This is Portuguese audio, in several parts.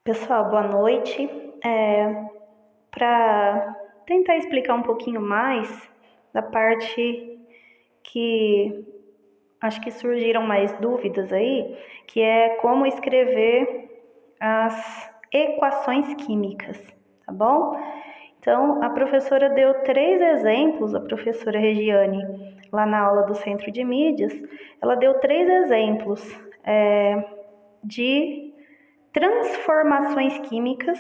Pessoal, boa noite. Para tentar explicar um pouquinho mais da parte que acho que surgiram mais dúvidas aí, que é como escrever as equações químicas, tá bom? Então, a professora deu 3 exemplos, a professora Regiane, lá na aula do Centro de Mídias, ela deu 3 exemplos de transformações químicas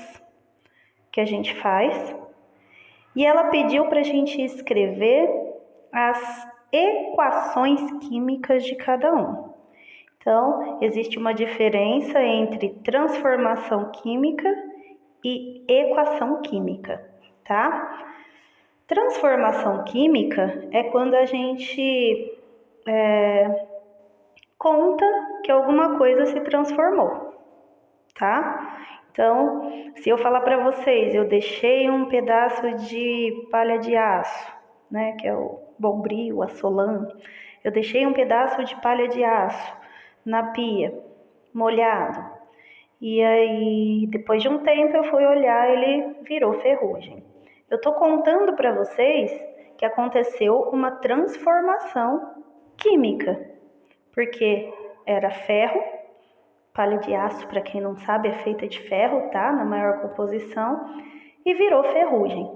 que a gente faz, e ela pediu para a gente escrever as equações químicas de cada um. Então, existe uma diferença entre transformação química e equação química, tá? Transformação química é quando a gente conta que alguma coisa se transformou, tá? Então, se eu falar para vocês, eu deixei um pedaço de palha de aço, né, que é o bombril, a solã, eu deixei um pedaço de palha de aço na pia, molhado, e aí depois de um tempo eu fui olhar, ele virou ferrugem. Eu estou contando para vocês que aconteceu uma transformação química, porque era ferro. Palha de aço, para quem não sabe, é feita de ferro, tá? Na maior composição, e virou ferrugem.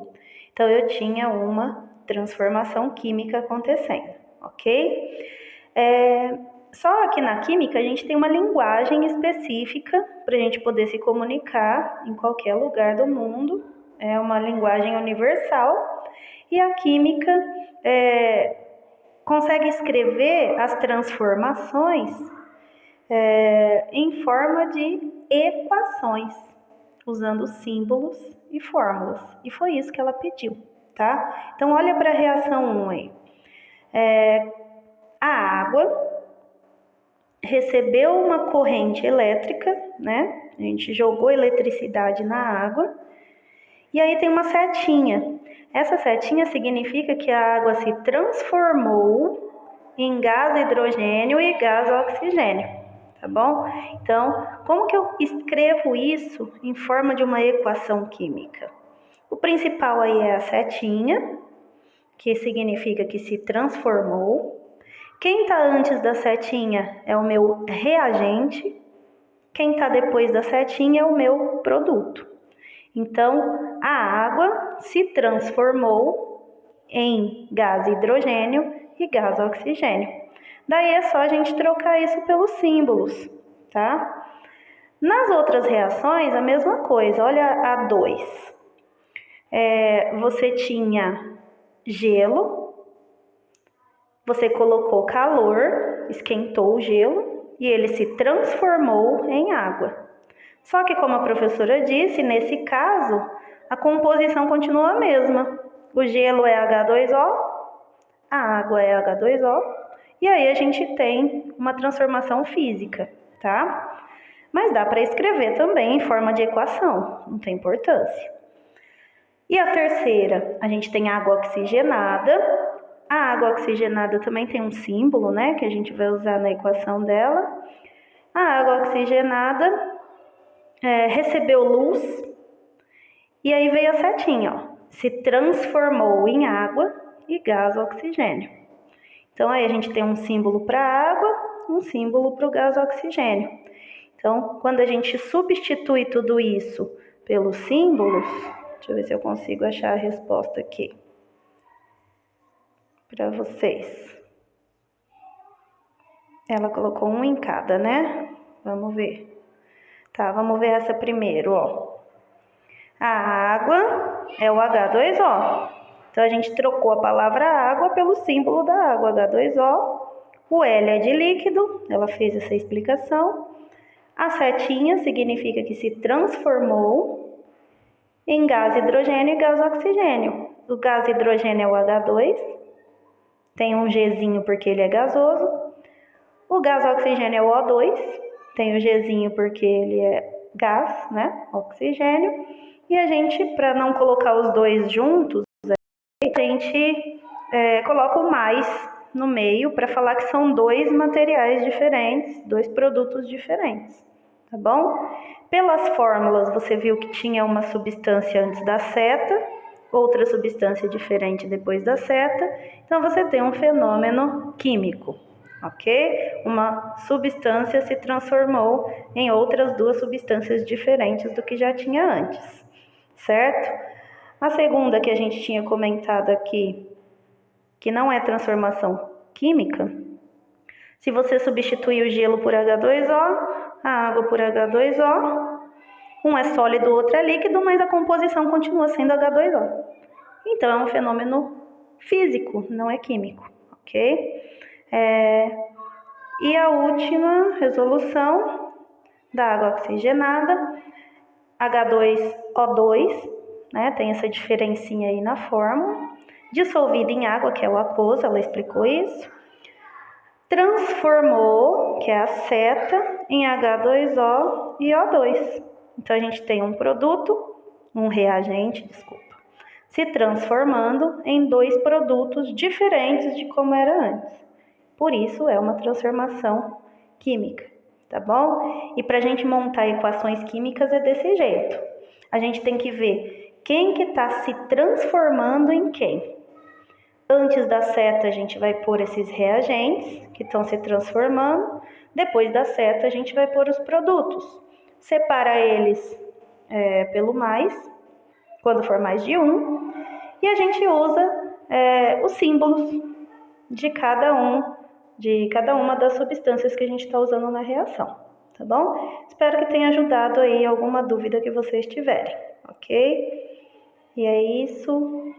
Então, eu tinha uma transformação química acontecendo, ok? Só que na química a gente tem uma linguagem específica para a gente poder se comunicar em qualquer lugar do mundo, é uma linguagem universal, e a química consegue escrever as transformações em forma de equações, usando símbolos e fórmulas. E foi isso que ela pediu, tá? Então, olha para a reação 1 aí. A água recebeu uma corrente elétrica, né? A gente jogou eletricidade na água. E aí tem uma setinha. Essa setinha significa que a água se transformou em gás hidrogênio e gás oxigênio. Tá bom? Então, como que eu escrevo isso em forma de uma equação química? O principal aí é a setinha, que significa que se transformou. Quem está antes da setinha é o meu reagente. Quem está depois da setinha é o meu produto. Então, a água se transformou em gás hidrogênio e gás oxigênio. Daí é só a gente trocar isso pelos símbolos, tá? Nas outras reações, a mesma coisa. Olha a 2. Você tinha gelo, você colocou calor, esquentou o gelo e ele se transformou em água. Só que, como a professora disse, nesse caso, a composição continua a mesma. O gelo é H2O, a água é H2O, e aí a gente tem uma transformação física, tá? Mas dá para escrever também em forma de equação, não tem importância. E a terceira, a gente tem água oxigenada. A água oxigenada também tem um símbolo, né, que a gente vai usar na equação dela. A água oxigenada recebeu luz e aí veio a setinha, ó, se transformou em água e gás oxigênio. Então, aí a gente tem um símbolo para a água, um símbolo para o gás oxigênio. Então, quando a gente substitui tudo isso pelos símbolos, deixa eu ver se eu consigo achar a resposta aqui para vocês. Ela colocou um em cada, né? Vamos ver. Tá, vamos ver essa primeiro, ó. A água é o H2O. Então, a gente trocou a palavra água pelo símbolo da água, H2O. O L é de líquido, ela fez essa explicação. A setinha significa que se transformou em gás hidrogênio e gás oxigênio. O gás hidrogênio é o H2, tem um Gzinho porque ele é gasoso. O gás oxigênio é o O2, tem o Gzinho porque ele é gás, né? Oxigênio. E a gente, para não colocar os dois juntos, a gente coloca o mais no meio para falar que são dois materiais diferentes, dois produtos diferentes, tá bom? Pelas fórmulas, você viu que tinha uma substância antes da seta, outra substância diferente depois da seta, então você tem um fenômeno químico, ok? Uma substância se transformou em outras duas substâncias diferentes do que já tinha antes, certo? A segunda que a gente tinha comentado aqui, que não é transformação química, se você substituir o gelo por H2O, a água por H2O, um é sólido, o outro é líquido, mas a composição continua sendo H2O. Então, é um fenômeno físico, não é químico, ok? E a última resolução da água oxigenada, H2O2, né? Tem essa diferencinha aí na fórmula, dissolvida em água, que é o aquoso, ela explicou isso, transformou, que é a seta, em H2O e O2. Então, a gente tem um produto, um reagente, se transformando em dois produtos diferentes de como era antes. Por isso, é uma transformação química, tá bom? E para a gente montar equações químicas é desse jeito. A gente tem que ver quem que está se transformando em quem. Antes da seta, a gente vai pôr esses reagentes que estão se transformando. Depois da seta, a gente vai pôr os produtos. Separa eles pelo mais, quando for mais de um. E a gente usa os símbolos de cada uma das substâncias que a gente está usando na reação, tá bom? Espero que tenha ajudado aí alguma dúvida que vocês tiverem, ok? E é isso.